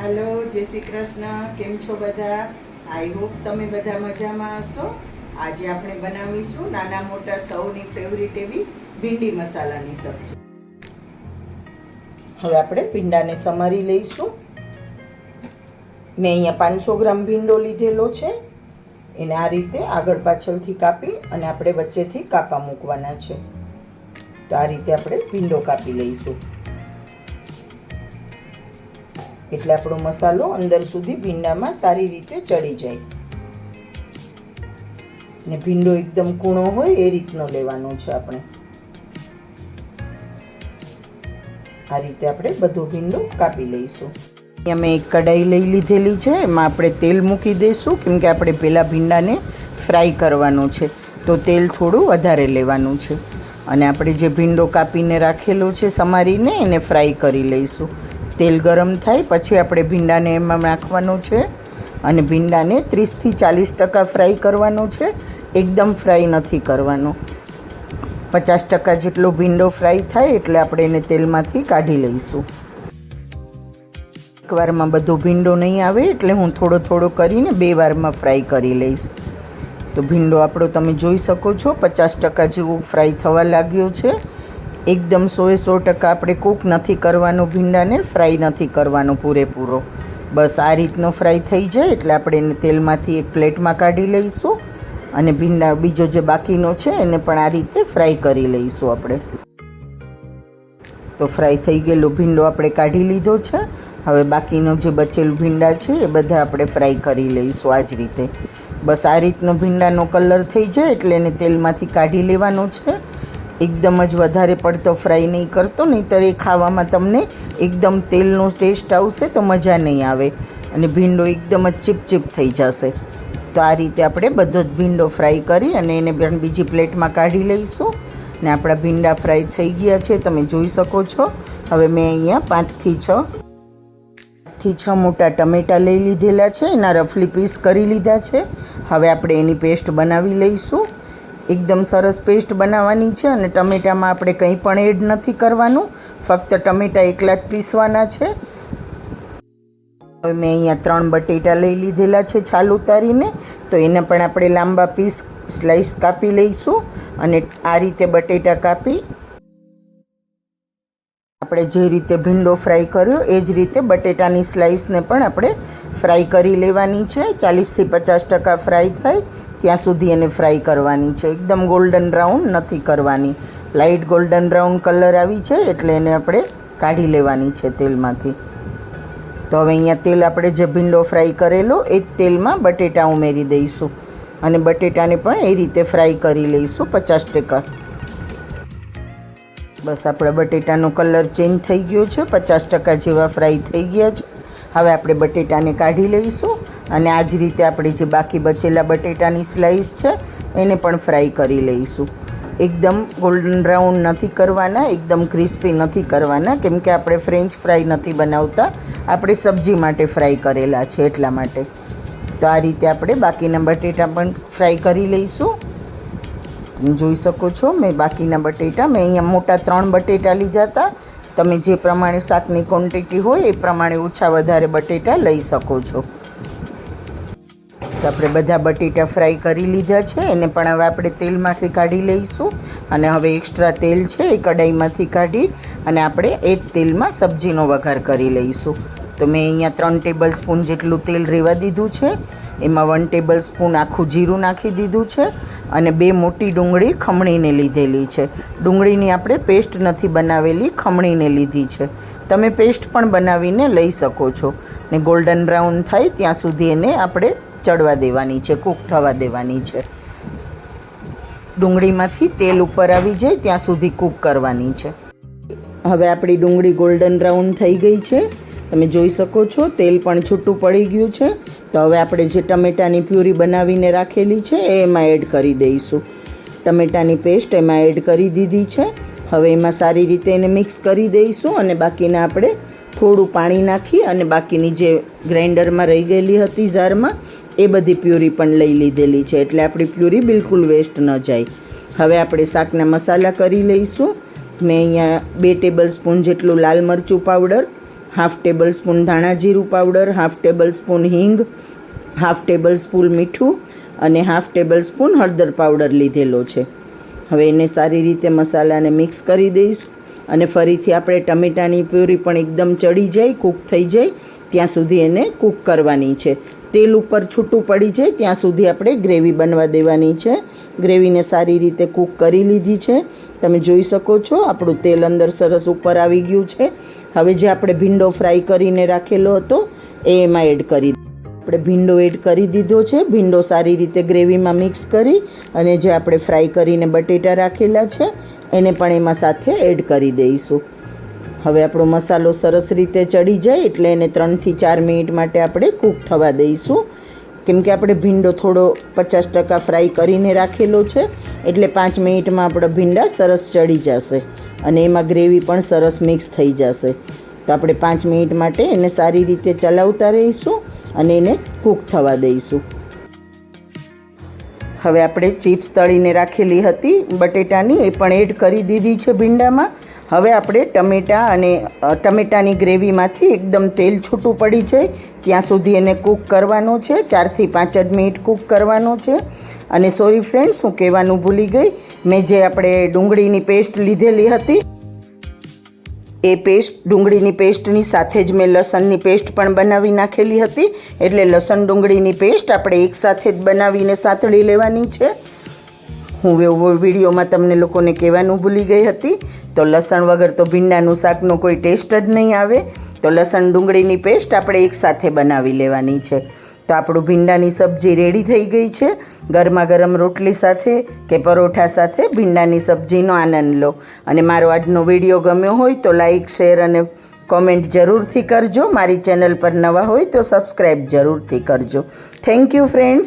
Hello जय श्री कृष्ण। केम छो बधा? आई होप तमे बधा मजामां हशो। आज આપણે બનાવીશું નાના મોટા સૌની ફેવરિટ એવી ભીંડી મસાલાની સબ્જી। હવે આપણે ભીંડાને સમારી લઈશું। મેં અહીંયા 500 ગ્રામ ભીંડો લીધેલો છે। એને આ રીતે આગળ પાછળથી કાપી અને આપણે વચ્ચેથી કાપા મૂકવાના છે। તો આ રીતે આપણે ભીંડો કાપી લઈશું એટલે આપણો મસાલો અંદર સુધી ભીંડામાં સારી રીતે ચડી જાય ને ભીંડો એકદમ કૂણો હોય એ રીતનો લેવાનો છે આપણે। આ રીતે આપણે બધો ભીંડો કાપી લઈશું। અહીંયા મેં એક કઢાઈ લઈ લીધેલી છે, એમાં આપણે તેલ મૂકી દઈશું કેમ કે આપણે પહેલાં ભીંડાને ફ્રાય કરવાનું છે, તો તેલ થોડું વધારે લેવાનું છે અને આપણે જે ભીંડો કાપીને રાખેલો છે સમારીને એને ફ્રાય કરી લઈશું। તેલ ગરમ થાય પછી આપણે ભીંડાને એમાં નાખવાનું છે અને ભીંડાને 30 થી 40% ફ્રાય કરવાનો છે। એકદમ ફ્રાય નથી કરવાનો। 50% જેટલો ભીંડો ફ્રાય થાય એટલે આપણે એને તેલમાંથી કાઢી લઈશું। એકવારમાં બધો ભીંડો નહીં આવે એટલે હું થોડો થોડો કરીને 2 વારમાં ફ્રાય કરી લઈશ। તો ભીંડો આપણો તમે જોઈ શકો છો 50% જેવું ફ્રાય થવા લાગ્યો છે। એકદમ 100% આપણે કૂક નથી કરવાનું, ભીંડાને ફ્રાય નથી કરવાનું પૂરેપૂરો। બસ આ રીતનો ફ્રાય થઈ જાય એટલે આપણે એને તેલમાંથી એક પ્લેટમાં કાઢી લઈશું અને ભીંડા બીજો જે બાકીનો છે એને પણ આ રીતે ફ્રાય કરી લઈશું આપણે। તો ફ્રાય થઈ ગયેલો ભીંડો આપણે કાઢી લીધો છે। હવે બાકીનો જે બચેલું ભીંડા છે એ બધા આપણે ફ્રાય કરી લઈશું આ જ રીતે। બસ આ રીતનો ભીંડાનો કલર થઈ જાય એટલે એને તેલમાંથી કાઢી લેવાનો છે। એકદમ જ વધારે પડતો ફ્રાય નહીં કરતો, નહીંતર એ ખાવામાં તમને એકદમ તેલનો ટેસ્ટ આવશે તો મજા નહીં આવે અને ભીંડો એકદમ જ ચીપચીપ થઈ જશે। તો આ રીતે આપણે બધો જ ભીંડો ફ્રાય કરી અને એને પણ બીજી પ્લેટમાં કાઢી લઈશું ને આપણા ભીંડા ફ્રાય થઈ ગયા છે, તમે જોઈ શકો છો। હવે મેં અહીંયા 5 થી 6 મોટા ટમેટાં લઈ લીધેલા છે, એના રફલી પીસ કરી લીધા છે। હવે આપણે એની પેસ્ટ બનાવી લઈશું। એકદમ સરસ પેસ્ટ બનાવવાની છે અને ટમેટામાં આપણે કંઈ પણ એડ નથી કરવાનું, ફક્ત ટમેટાં એકલા જ પીસવાના છે। હવે મેં અહીંયા 3 બટેટા લઈ લીધેલા છે છાલ ઉતારીને, તો એને પણ આપણે લાંબા પીસ સ્લાઈસ કાપી લઈશું અને આ રીતે બટેટા કાપી આપણે જે રીતે ભીંડો ફ્રાય કર્યો એ જ રીતે બટેટાની સ્લાઈસને પણ આપણે ફ્રાય કરી લેવાની છે। 40 થી 50% ફ્રાય થાય ત્યાં સુધી એને ફ્રાય કરવાની છે। એકદમ ગોલ્ડન બ્રાઉન નથી કરવાની, લાઇટ ગોલ્ડન બ્રાઉન કલર આવી છે એટલે એને આપણે કાઢી લેવાની છે તેલમાંથી। તો હવે અહીંયા તેલ આપણે જે ભીંડો ફ્રાય કરેલો એ જ તેલમાં બટેટા ઉમેરી દઈશું અને બટેટાને પણ એ રીતે ફ્રાય કરી લઈશું 50%। બસ આપણા બટેટાનો કલર ચેન્જ થઈ ગયો છે, 50% જેવા ફ્રાય થઈ ગયા છે। હવે આપણે બટેટાને કાઢી લઈશું અને આ જ રીતે આપણે જે બાકી બચેલા બટેટાની સ્લાઈસ છે એને પણ ફ્રાય કરી લઈશું। એકદમ ગોલ્ડન બ્રાઉન નથી કરવાના, એકદમ ક્રિસ્પી નથી કરવાના કેમ કે આપણે ફ્રેન્ચ ફ્રાય નથી બનાવતા, આપણે સબ્જી માટે ફ્રાય કરેલા છે એટલા માટે। તો આ રીતે આપણે બાકીના બટેટા પણ ફ્રાય કરી લઈશું। જોઈ શકો છો મેં બાકીના બટેટા મેં અહીંયા મોટા 3 બટેટા લીધા હતા। તમે જે પ્રમાણે શાકની ક્વોન્ટિટી હોય એ પ્રમાણે ઓછા વધારે બટેટા લઈ શકો છો। તો આપણે બધા બટેટા ફ્રાય કરી લીધા છે, એને પણ હવે આપણે તેલમાંથી કાઢી લઈશું અને હવે એક્સ્ટ્રા તેલ છે એ કઢાઈમાંથી કાઢી અને આપણે એ જ તેલમાં સબ્જીનો વઘાર કરી લઈશું। તો મેં અહીંયા 3 ટેબલ સ્પૂન જેટલું તેલ રેવા દીધું છે, એમાં 1 ટેબલ સ્પૂન આખું જીરું નાખી દીધું છે અને 2 મોટી ડુંગળી ખમણીને લીધેલી છે। ડુંગળીની આપણે પેસ્ટ નથી બનાવેલી, ખમણીને લીધી છે। તમે પેસ્ટ પણ બનાવીને લઈ શકો છો ને ગોલ્ડન બ્રાઉન થાય ત્યાં સુધી એને આપણે ચડવા દેવાની છે, કૂક થવા દેવાની છે। ડુંગળીમાંથી તેલ ઉપર આવી જાય ત્યાં સુધી કૂક કરવાની છે। હવે આપણી ડુંગળી ગોલ્ડન બ્રાઉન થઈ ગઈ છે, તમે જોઈ શકો છો તેલ પણ છૂટું પડી ગયું છે। તો હવે આપણે જે ટમેટાની પ્યુરી બનાવીને રાખેલી છે એ એમાં એડ કરી દઈશું। ટમેટાની પેસ્ટ એમાં એડ કરી દીધી છે। હવે એમાં સારી રીતે એને મિક્સ કરી દઈશું અને બાકીના આપણે થોડું પાણી નાખી અને બાકીની જે ગ્રાઇન્ડરમાં રહી ગયેલી હતી જારમાં એ બધી પ્યુરી પણ લઈ લીધેલી છે એટલે આપણી પ્યુરી બિલકુલ વેસ્ટ ન જાય। હવે આપણે શાકના મસાલા કરી લઈશું। મેં અહીંયા 2 ટેબલ સ્પૂન જેટલું લાલ મરચું પાવડર, હાફ ટેબલ સ્પૂન ધાણા જીરું પાવડર, હાફ ટેબલ સ્પૂન હિંગ, હાફ ટેબલ સ્પૂન મીઠું અને હાફ ટેબલ સ્પૂન હળદર પાવડર લીધેલો છે. હવે એને સારી રીતે મસાલાને મિક્સ કરી દઈશું અને ફરીથી આપણે ટમેટાની પ્યુરી પણ એકદમ ચડી જાય, કૂક થઈ જાય ત્યાં સુધી એને કૂક કરવાની છે. તેલ ઉપર છૂટું પડી જાય ત્યાં સુધી આપણે ગ્રેવી બનવા દેવાની છે. ગ્રેવીને સારી રીતે કૂક કરી લીધી છે. તમે જોઈ શકો છો આપણું તેલ અંદર સરસ ઉપર આવી ગયું છે. હવે જે આપણે ભીંડો ફ્રાય કરીને રાખેલો હતો એ એમાં એડ કરી આપણે ભીંડો એડ કરી દીધો છે. ભીંડો સારી રીતે ગ્રેવીમાં મિક્સ કરી અને જે આપણે ફ્રાય કરીને બટેટા રાખેલા છે એને પણ એમાં સાથે એડ કરી દઈશું. હવે આપણો મસાલો સરસ રીતે ચડી જાય એટલે એને 3 થી 4 મિનિટ માટે આપણે કૂક થવા દઈશું. કેમ કે આપણે ભીંડો થોડો 50% ફ્રાય કરીને રાખેલો છે એટલે 5 મિનિટમાં આપણા ભીંડા સરસ ચડી જશે અને એમાં ગ્રેવી પણ સરસ મિક્સ થઈ જશે. તો આપણે 5 મિનિટ માટે એને સારી રીતે ચલાવતા રહીશું અને એને કૂક થવા દઈશું. હવે આપણે ચિપ્સ તળીને રાખેલી હતી બટેટાની એ પણ એડ કરી દીધી છે ભીંડામાં. હવે આપણે ટમેટાની ગ્રેવીમાંથી એકદમ તેલ છૂટું પડી જાય ત્યાં સુધી એને કૂક કરવાનું છે. 4 થી 5 જ મિનિટ કૂક કરવાનું છે. અને સોરી ફ્રેન્ડ્સ, હું કહેવાનું ભૂલી ગઈ, મેં જે આપણે ડુંગળીની પેસ્ટ લીધેલી હતી એ ડુંગળીની પેસ્ટની સાથે જ મેં લસણની પેસ્ટ પણ બનાવી નાખેલી હતી. એટલે લસણ ડુંગળીની પેસ્ટ આપણે એકસાથે જ બનાવીને સાતળી લેવાની છે. હું વિડીયોમાં તમને લોકોને કહેવાનું ભૂલી ગઈ હતી. તો લસણ વગર તો ભીંડાનું શાકનો કોઈ ટેસ્ટ જ નહીં આવે. તો લસણ ડુંગળીની પેસ્ટ આપણે એકસાથે બનાવી લેવાની છે. તો આપણું ભીંડાની સબ્જી રેડી થઈ ગઈ છે. ગરમા ગરમ રોટલી સાથે કે પરોઠા સાથે ભીંડાની સબ્જીનો આનંદ લો. અને મારો આજનો વિડીયો ગમ્યો હોય તો લાઈક, શેર અને કોમેન્ટ જરૂરથી કરજો. મારી ચેનલ પર નવા હોય તો સબસ્ક્રાઈબ જરૂરથી કરજો. Thank you friends.